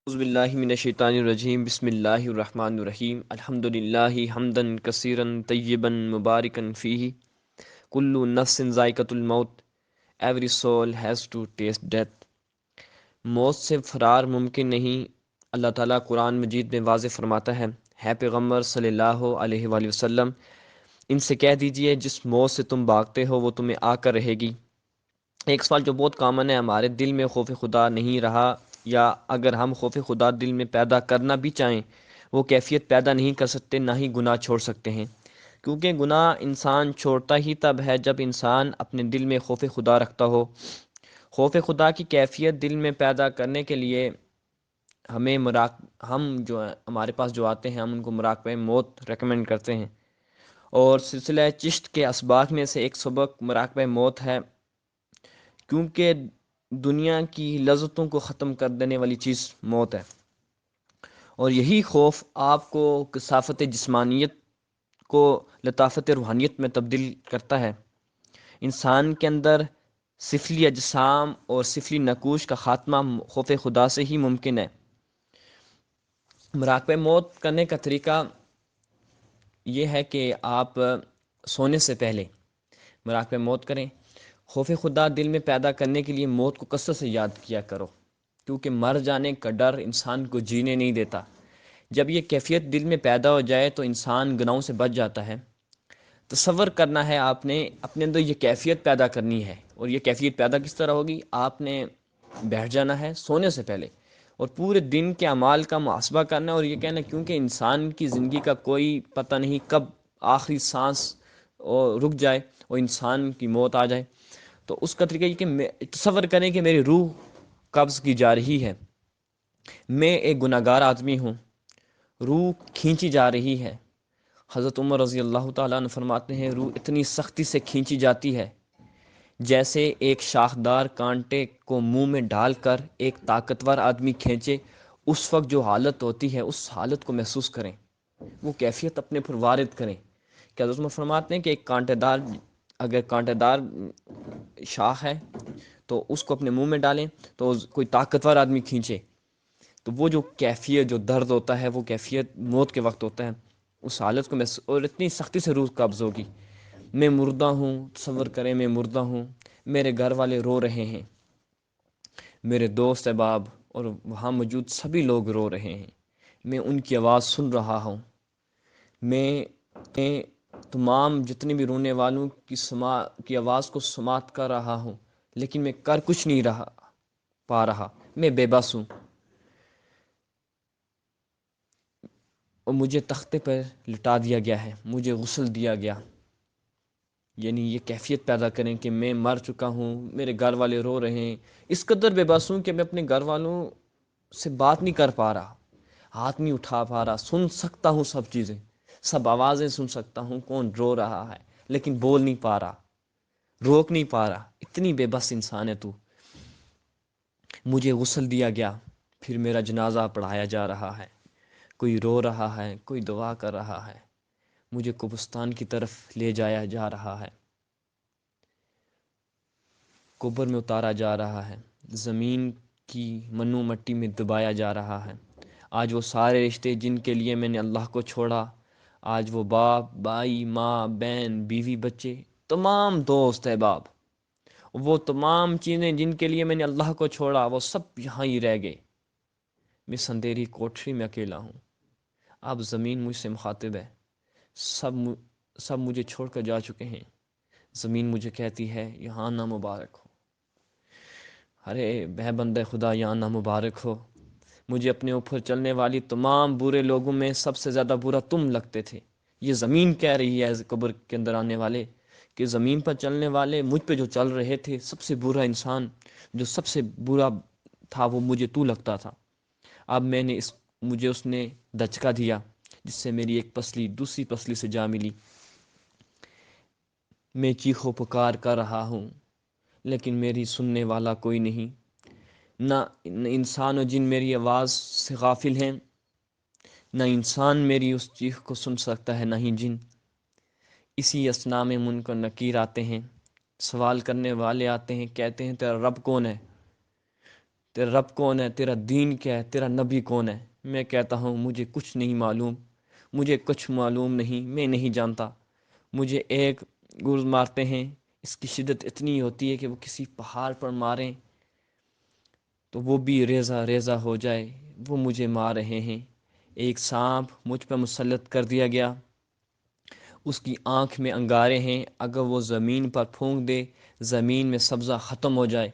اعوذ باللہ من الشیطان الرجیم بسم اللہ الرحمن الرحیم الحمدللہ حمدا کثیرا طیبا مبارکا فیہ کل نفس ذائقۃ الموت every soul has to taste death. موت سے فرار ممکن نہیں۔ اللہ تعالیٰ قرآن مجید میں واضح فرماتا ہے پیغمبر صلی اللہ علیہ وآلہ وسلم، ان سے کہہ دیجئے جس موت سے تم بھاگتے ہو وہ تمہیں آ کر رہے گی۔ ایک سوال جو بہت کامن ہے، ہمارے دل میں خوف خدا نہیں رہا، یا اگر ہم خوف خدا دل میں پیدا کرنا بھی چاہیں وہ کیفیت پیدا نہیں کر سکتے، نہ ہی گناہ چھوڑ سکتے ہیں، کیونکہ گناہ انسان چھوڑتا ہی تب ہے جب انسان اپنے دل میں خوف خدا رکھتا ہو۔ خوف خدا کی کیفیت دل میں پیدا کرنے کے لیے ہمیں ہم جو ہمارے پاس جو آتے ہیں ہم ان کو مراقبہ موت ریکمنڈ کرتے ہیں، اور سلسلہ چشت کے اسباق میں سے ایک سبق مراقبہ موت ہے، کیونکہ دنیا کی لذتوں کو ختم کر دینے والی چیز موت ہے، اور یہی خوف آپ کو کثافت جسمانیت کو لطافت روحانیت میں تبدیل کرتا ہے۔ انسان کے اندر سفلی اجسام اور سفلی نقوش کا خاتمہ خوف خدا سے ہی ممکن ہے۔ مراقبہ موت کرنے کا طریقہ یہ ہے کہ آپ سونے سے پہلے مراقبہ موت کریں۔ خوف خدا دل میں پیدا کرنے کے لیے موت کو کثرت سے یاد کیا کرو، کیونکہ مر جانے کا ڈر انسان کو جینے نہیں دیتا۔ جب یہ کیفیت دل میں پیدا ہو جائے تو انسان گناہوں سے بچ جاتا ہے۔ تصور کرنا ہے، آپ نے اپنے اندر یہ کیفیت پیدا کرنی ہے، اور یہ کیفیت پیدا کس طرح ہوگی؟ آپ نے بیٹھ جانا ہے سونے سے پہلے اور پورے دن کے اعمال کا محاسبہ کرنا ہے، اور یہ کہنا کیونکہ انسان کی زندگی کا کوئی پتہ نہیں کب آخری سانس رک جائے اور انسان کی موت آ جائے، تو اس کا طریقہ یہ کہ تصور کریں کہ میری روح قبض کی جا رہی ہے، میں ایک گناہ گار آدمی ہوں، روح کھینچی جا رہی ہے۔ حضرت عمر رضی اللہ تعالیٰ عنہ فرماتے ہیں روح اتنی سختی سے کھینچی جاتی ہے جیسے ایک شاخدار کانٹے کو منہ میں ڈال کر ایک طاقتور آدمی کھینچے، اس وقت جو حالت ہوتی ہے اس حالت کو محسوس کریں، وہ کیفیت اپنے پر وارد کریں کہ حضرت عمر فرماتے ہیں کہ ایک اگر کانٹے دار شاخ ہے تو اس کو اپنے منہ میں ڈالیں تو کوئی طاقتور آدمی کھینچے، تو وہ جو کیفیت جو درد ہوتا ہے وہ کیفیت موت کے وقت ہوتا ہے، اس حالت کو اور اتنی سختی سے روح قبض ہوگی۔ میں مردہ ہوں، تصور کریں میں مردہ ہوں، میرے گھر والے رو رہے ہیں، میرے دوست احباب اور وہاں موجود سبھی لوگ رو رہے ہیں، میں ان کی آواز سن رہا ہوں، میں تمام جتنے بھی رونے والوں کی آواز کو سماعت کر رہا ہوں، لیکن میں کر کچھ نہیں پا رہا، میں بے بس ہوں، اور مجھے تختے پر لٹا دیا گیا ہے، مجھے غسل دیا گیا۔ یعنی یہ کیفیت پیدا کریں کہ میں مر چکا ہوں، میرے گھر والے رو رہے ہیں، اس قدر بے بس ہوں کہ میں اپنے گھر والوں سے بات نہیں کر پا رہا، ہاتھ نہیں اٹھا پا رہا، سن سکتا ہوں سب چیزیں، سب آوازیں سن سکتا ہوں، کون رو رہا ہے لیکن بول نہیں پا رہا، روک نہیں پا رہا، اتنی بے بس انسان ہے تو۔ مجھے غسل دیا گیا، پھر میرا جنازہ پڑھایا جا رہا ہے، کوئی رو رہا ہے، کوئی دعا کر رہا ہے، مجھے قبرستان کی طرف لے جایا جا رہا ہے، قبر میں اتارا جا رہا ہے، زمین کی منو مٹی میں دبایا جا رہا ہے۔ آج وہ سارے رشتے جن کے لیے میں نے اللہ کو چھوڑا، آج وہ باپ، بھائی، ماں، بہن، بیوی، بچے، تمام دوست احباب، وہ تمام چیزیں جن کے لیے میں نے اللہ کو چھوڑا وہ سب یہاں ہی رہ گئے، میں اندھیری کوٹری میں اکیلا ہوں۔ اب زمین مجھ سے مخاطب ہے، سب مجھے چھوڑ کر جا چکے ہیں، زمین مجھے کہتی ہے یہاں نہ مبارک ہو۔ ارے بے بندہ خدا یہاں نہ مبارک ہو، مجھے اپنے اوپر چلنے والی تمام برے لوگوں میں سب سے زیادہ برا تم لگتے تھے۔ یہ زمین کہہ رہی ہے قبر کے اندر آنے والے کہ زمین پر چلنے والے مجھ پہ جو چل رہے تھے، سب سے برا انسان جو سب سے برا تھا وہ مجھے تو لگتا تھا۔ اب مجھے اس نے دھچکا دیا جس سے میری ایک پسلی دوسری پسلی سے جا ملی، میں چیخو پکار کر رہا ہوں لیکن میری سننے والا کوئی نہیں، نہ انسان و جن میری آواز سے غافل ہیں، نہ انسان میری اس چیخ کو سن سکتا ہے، نہ ہی جن۔ اسی اثنا میں منکر نکیر آتے ہیں، سوال کرنے والے آتے ہیں، کہتے ہیں تیرا رب کون ہے؟ تیرا رب کون ہے، تیرا دین کیا ہے، تیرا نبی کون ہے؟ میں کہتا ہوں مجھے کچھ نہیں معلوم، مجھے کچھ معلوم نہیں، میں نہیں جانتا۔ مجھے ایک گرز مارتے ہیں، اس کی شدت اتنی ہوتی ہے کہ وہ کسی پہاڑ پر ماریں تو وہ بھی ریزہ ریزہ ہو جائے، وہ مجھے مار رہے ہیں۔ ایک سانپ مجھ پر مسلط کر دیا گیا، اس کی آنکھ میں انگارے ہیں، اگر وہ زمین پر پھونک دے زمین میں سبزہ ختم ہو جائے۔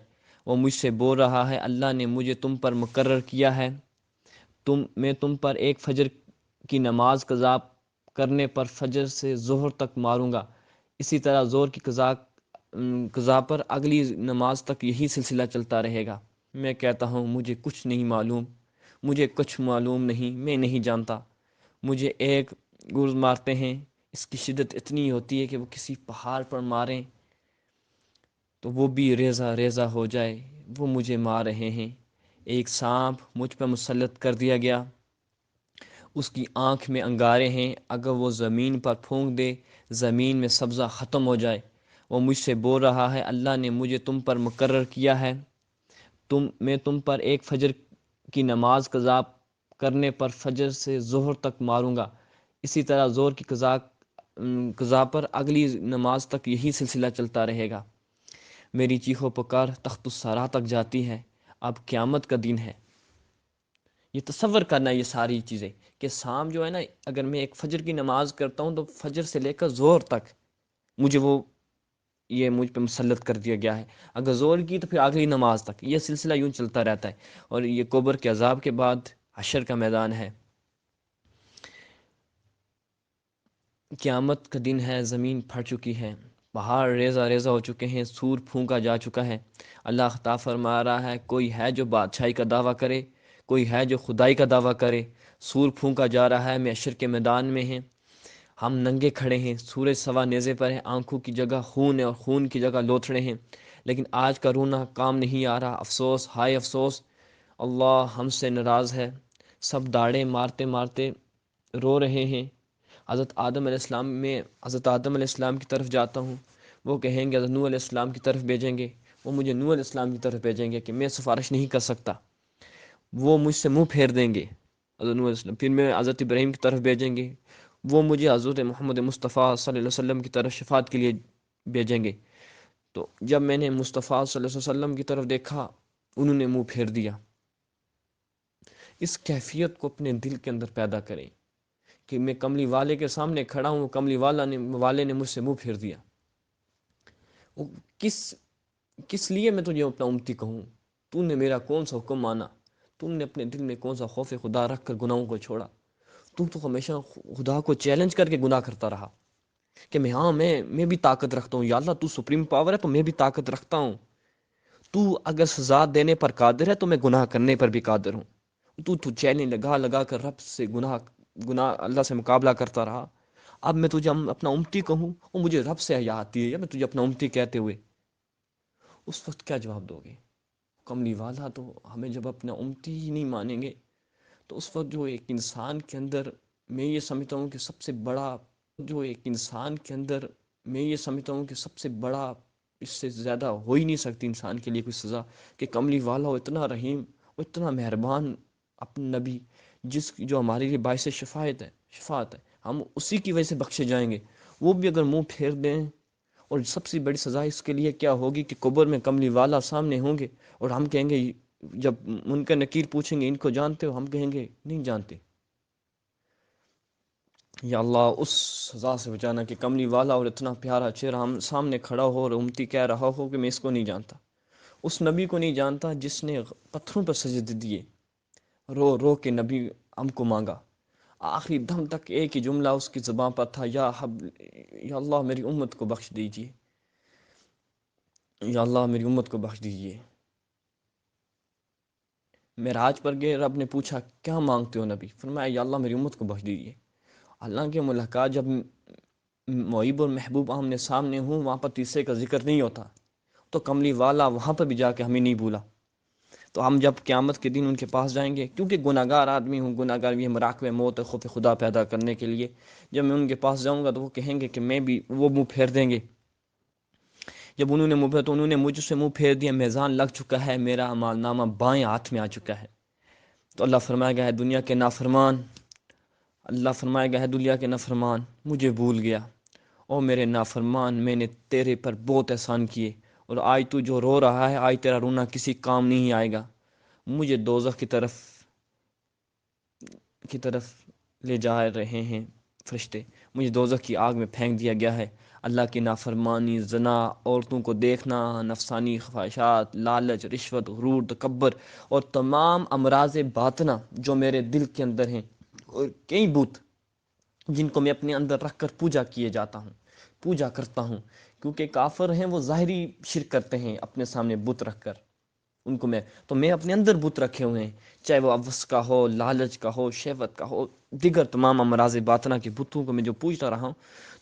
وہ مجھ سے بول رہا ہے اللہ نے مجھے تم پر مقرر کیا ہے، میں تم پر ایک فجر کی نماز قضا کرنے پر فجر سے ظہر تک ماروں گا، اسی طرح ظہر کی قضا پر اگلی نماز تک یہی سلسلہ چلتا رہے گا۔ میں کہتا ہوں مجھے کچھ نہیں معلوم، مجھے کچھ معلوم نہیں، میں نہیں جانتا۔ مجھے ایک گرز مارتے ہیں، اس کی شدت اتنی ہوتی ہے کہ وہ کسی پہاڑ پر ماریں تو وہ بھی ریزہ ریزہ ہو جائے، وہ مجھے مار رہے ہیں۔ ایک سانپ مجھ پر مسلط کر دیا گیا، اس کی آنکھ میں انگارے ہیں، اگر وہ زمین پر پھونک دے زمین میں سبزہ ختم ہو جائے۔ وہ مجھ سے بول رہا ہے اللہ نے مجھے تم پر مقرر کیا ہے، میں تم پر ایک فجر کی نماز قضا کرنے پر فجر سے ظہر تک ماروں گا، اسی طرح ظہر کی قضا پر اگلی نماز تک یہی سلسلہ چلتا رہے گا۔ میری چیخ و پکار تخت الثری تک جاتی ہے، اب قیامت کا دن ہے۔ یہ تصور کرنا یہ ساری چیزیں کہ شام جو ہے نا، اگر میں ایک فجر کی نماز کرتا ہوں تو فجر سے لے کر ظہر تک یہ مجھ پہ مسلط کر دیا گیا ہے، اگر ظہر کی تو پھر اگلی نماز تک یہ سلسلہ یوں چلتا رہتا ہے۔ اور یہ قبر کے عذاب کے بعد حشر کا میدان ہے، قیامت کا دن ہے، زمین پھٹ چکی ہے، پہاڑ ریزہ ریزہ ہو چکے ہیں، سور پھونکا جا چکا ہے۔ اللہ خطا فرما رہا ہے کوئی ہے جو بادشاہی کا دعویٰ کرے، کوئی ہے جو خدائی کا دعویٰ کرے۔ سور پھونکا جا رہا ہے، محشر کے میدان میں ہیں، ہم ننگے کھڑے ہیں، سورج سوا نیزے پر ہے، آنکھوں کی جگہ خون ہے اور خون کی جگہ لوتھڑے ہیں، لیکن آج کا رونا کام نہیں آ رہا۔ افسوس، ہائے افسوس، اللہ ہم سے ناراض ہے۔ سب داڑیں مارتے مارتے رو رہے ہیں۔ حضرت آدم علیہ السلام کی طرف جاتا ہوں، وہ کہیں گے حضرت نوح علیہ السلام کی طرف بھیجیں گے، وہ مجھے نوح علیہ السلام کی طرف بھیجیں گے کہ میں سفارش نہیں کر سکتا، وہ مجھ سے منہ پھیر دیں گے حضرت نوح علیہ السلام۔ پھر میں حضرت ابراہیم کی طرف بھیجیں گے، وہ مجھے حضرت محمد مصطفیٰ صلی اللہ علیہ وسلم کی طرف شفاعت کے لیے بھیجیں گے۔ تو جب میں نے مصطفیٰ صلی اللہ علیہ وسلم کی طرف دیکھا، انہوں نے منہ پھیر دیا۔ اس کیفیت کو اپنے دل کے اندر پیدا کریں کہ میں کملی والے کے سامنے کھڑا ہوں، کملی والے نے مجھ سے منہ پھیر دیا۔ وہ کس لیے میں تجھے اپنا امتی کہوں؟ تو نے میرا کون سا حکم مانا؟ تم نے اپنے دل میں کون سا خوف خدا رکھ کر گناہوں کو چھوڑا؟ تم تو ہمیشہ خدا کو چیلنج کر کے گناہ کرتا رہا کہ میں بھی طاقت رکھتا ہوں، یا اللہ تو سپریم پاور ہے تو میں بھی طاقت رکھتا ہوں، تو اگر سزا دینے پر قادر ہے تو میں گناہ کرنے پر بھی قادر ہوں۔ تو چیلنج لگا کر رب سے گناہ اللہ سے مقابلہ کرتا رہا۔ اب میں تجھے اپنا امتی کہوں اور مجھے رب سے حیا آتی ہے، یا میں تجھے اپنا امتی کہتے ہوئے، اس وقت کیا جواب دو گے؟ کملی والا تو ہمیں جب اپنا امتی ہی نہیں مانیں گے تو اس وقت جو ایک انسان کے اندر میں یہ سمجھتا ہوں کہ سب سے بڑا اس سے زیادہ ہو ہی نہیں سکتی انسان کے لیے کوئی سزا کہ کملی والا ہو، اتنا رحیم، وہ اتنا مہربان اپنا نبی جو ہمارے لیے باعث شفاعت ہے، ہم اسی کی وجہ سے بخشے جائیں گے، وہ بھی اگر منہ پھیر دیں۔ اور سب سے بڑی سزا اس کے لیے کیا ہوگی کہ قبر میں کملی والا سامنے ہوں گے اور ہم کہیں گے، جب منکر نکیر پوچھیں گے ان کو جانتے ہو، ہم کہیں گے نہیں جانتے۔ یا اللہ اس سزا سے بچانا کہ کملی والا اور اتنا پیارا چہرہ ہم سامنے کھڑا ہو اور امتی کہہ رہا ہو کہ میں اس کو نہیں جانتا، اس نبی کو نہیں جانتا جس نے پتھروں پر سجدے دیے، رو رو کے نبی ہم کو مانگا، آخری دم تک ایک ہی جملہ اس کی زبان پر تھا، یا اللہ میری امت کو بخش دیجیے، یا اللہ میری امت کو بخش دیجیے۔ معراج پر گئے، رب نے پوچھا کیا مانگتے ہو نبی؟ فرمایا یا اللہ میری امت کو بخش دیجیے۔ اللہ کے ملاقات جب معیب اور محبوب آمنے سامنے ہوں، وہاں پر تیسرے کا ذکر نہیں ہوتا، تو کملی والا وہاں پر بھی جا کے ہمیں نہیں بھولا۔ تو ہم جب قیامت کے دن ان کے پاس جائیں گے، کیونکہ گناہ گار آدمی ہوں، گناہ گار بھی مراقبہ موت اور خوف خدا پیدا کرنے کے لیے جب میں ان کے پاس جاؤں گا تو وہ کہیں گے کہ میں بھی، وہ منہ پھیر دیں گے جب انہوں نے منہ پھیرا تو انہوں نے مجھ سے منہ پھیر دیا، میزان لگ چکا ہے، میرا اعمال نامہ بائیں ہاتھ میں آ چکا ہے۔ تو اللہ فرمائے گا ہے دنیا کے نافرمان، اللہ فرمائے گا ہے دنیا کے نافرمان مجھے بھول گیا، او میرے نافرمان میں نے تیرے پر بہت احسان کیے، اور آج تو جو رو رہا ہے آج تیرا رونا کسی کام نہیں آئے گا۔ مجھے دوزخ کی طرف لے جا رہے ہیں فرشتے، مجھے دوزخ کی آگ میں پھینک دیا گیا ہے۔ اللہ کی نافرمانی، زنا، عورتوں کو دیکھنا، نفسانی خواہشات، لالچ، رشوت، غرور، تکبر اور تمام امراض باطنہ جو میرے دل کے اندر ہیں، اور کئی بت جن کو میں اپنے اندر رکھ کر پوجا کرتا ہوں، کیونکہ کافر ہیں وہ ظاہری شرک کرتے ہیں اپنے سامنے بت رکھ کر، ان کو میں اپنے اندر بت رکھے ہوئے ہیں، چاہے وہ افس کا ہو، لالچ کا ہو، شہوت کا ہو، دیگر تمام امراض باطنہ کے بتوں کو میں جو پوجتا رہا ہوں،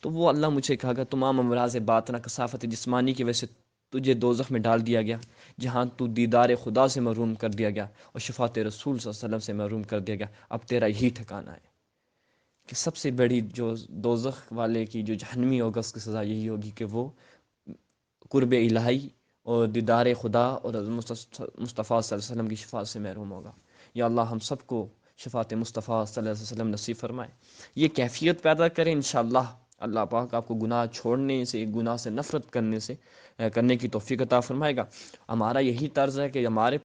تو وہ اللہ مجھے کہا گا تمام امراض باطنہ کثافت جسمانی کی وجہ سے تجھے دوزخ میں ڈال دیا گیا، جہاں تو دیدار خدا سے محروم کر دیا گیا اور شفاعت رسول صلی اللہ علیہ وسلم سے محروم کر دیا گیا، اب تیرا یہی ٹھکانہ ہے۔ کہ سب سے بڑی جو دوزخ والے کی جو جہنمی ہوگا اس کی سزا یہی ہوگی کہ وہ قرب الہی اور دیدار خدا اور مصطفیٰ صلی اللہ علیہ وسلم کی شفاعت سے محروم ہوگا۔ یا اللہ ہم سب کو شفاعت مصطفیٰ صلی اللہ علیہ وسلم نصیب فرمائے، یہ کیفیت پیدا کریں انشاءاللہ۔ اللہ پاک آپ کو گناہ چھوڑنے سے، گناہ سے نفرت کرنے کی توفیق عطا فرمائے گا۔ ہمارا یہی طرز ہے کہ ہمارے